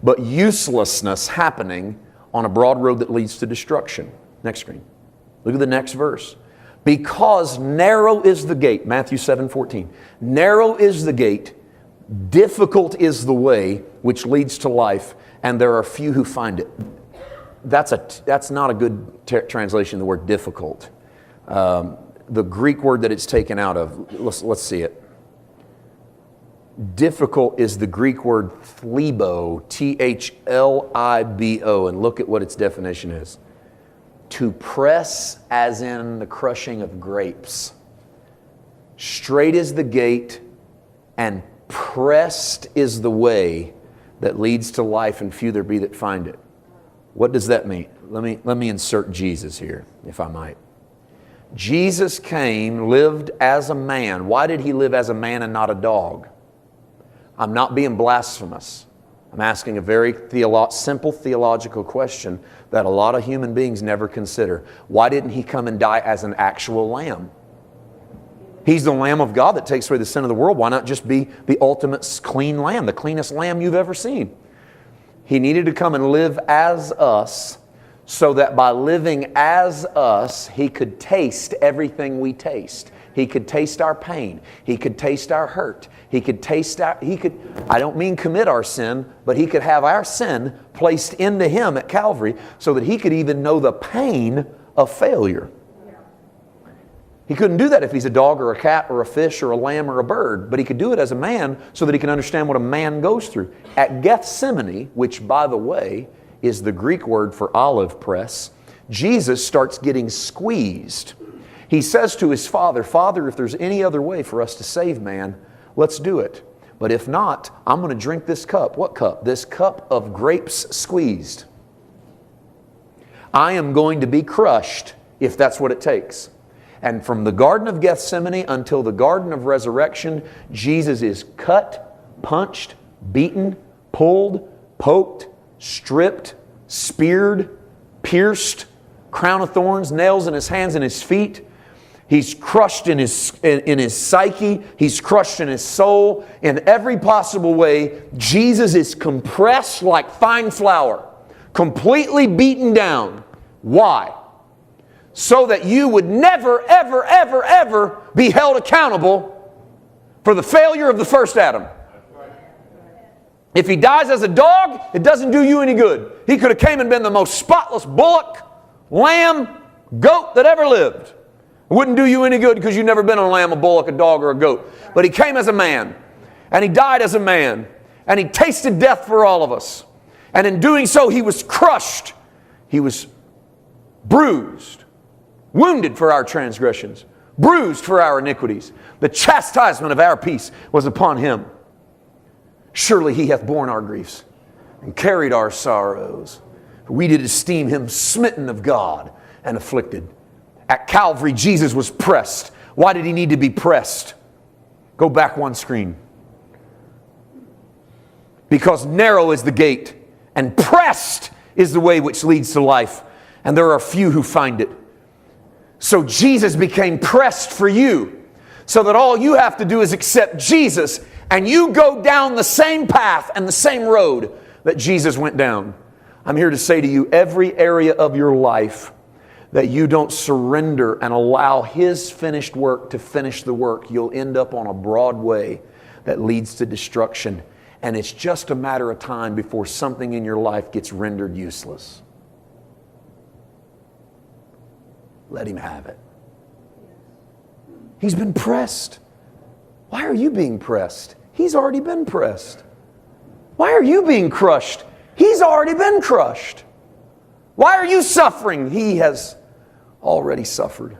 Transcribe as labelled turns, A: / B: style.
A: but uselessness happening on a broad road that leads to destruction. Next screen. Look at the next verse. Because narrow is the gate, Matthew 7:14. Narrow is the gate, difficult is the way which leads to life, and there are few who find it. That's not a good translation of the word difficult. The Greek word that it's taken out of, let's see it. Difficult is the Greek word thlibo, Thlibo, and look at what its definition is. To press as in the crushing of grapes. Straight is the gate, and pressed is the way that leads to life, and few there be that find it. What does that mean? Let me insert Jesus here, if I might. Jesus came, lived as a man. Why did He live as a man and not a dog? I'm not being blasphemous. I'm asking a very simple theological question that a lot of human beings never consider. Why didn't He come and die as an actual lamb? He's the Lamb of God that takes away the sin of the world. Why not just be the ultimate clean lamb, the cleanest lamb you've ever seen? He needed to come and live as us, so that by living as us, He could taste everything we taste. He could taste our pain. He could taste our hurt. I don't mean commit our sin, but He could have our sin placed into Him at Calvary so that He could even know the pain of failure. He couldn't do that if He's a dog or a cat or a fish or a lamb or a bird, but He could do it as a man so that He can understand what a man goes through. At Gethsemane, which by the way is the Greek word for olive press, Jesus starts getting squeezed. He says to His Father, Father, if there's any other way for us to save man, let's do it. But if not, I'm going to drink this cup. What cup? This cup of grapes squeezed. I am going to be crushed if that's what it takes. And from the Garden of Gethsemane until the Garden of Resurrection, Jesus is cut, punched, beaten, pulled, poked, stripped, speared, pierced, crown of thorns, nails in His hands and His feet. He's crushed in his psyche. He's crushed in his soul. In every possible way, Jesus is compressed like fine flour, completely beaten down. Why? So that you would never, ever, ever, ever be held accountable for the failure of the first Adam. If He dies as a dog, it doesn't do you any good. He could have came and been the most spotless bullock, lamb, goat that ever lived. It wouldn't do you any good because you've never been a lamb, a bullock, a dog, or a goat. But He came as a man, and He died as a man, and He tasted death for all of us. And in doing so, He was crushed. He was bruised, wounded for our transgressions, bruised for our iniquities. The chastisement of our peace was upon Him. Surely He hath borne our griefs and carried our sorrows. We did esteem Him smitten of God and afflicted. At Calvary, Jesus was pressed. Why did He need to be pressed? Go back one screen. Because narrow is the gate, and pressed is the way which leads to life, and there are few who find it. So Jesus became pressed for you, so that all you have to do is accept Jesus, and you go down the same path and the same road that Jesus went down. I'm here to say to you, every area of your life that you don't surrender and allow His finished work to finish the work, you'll end up on a broad way that leads to destruction. And it's just a matter of time before something in your life gets rendered useless. Let Him have it. He's been pressed. Why are you being pressed? He's already been pressed. Why are you being crushed? He's already been crushed. Why are you suffering? He has already suffered.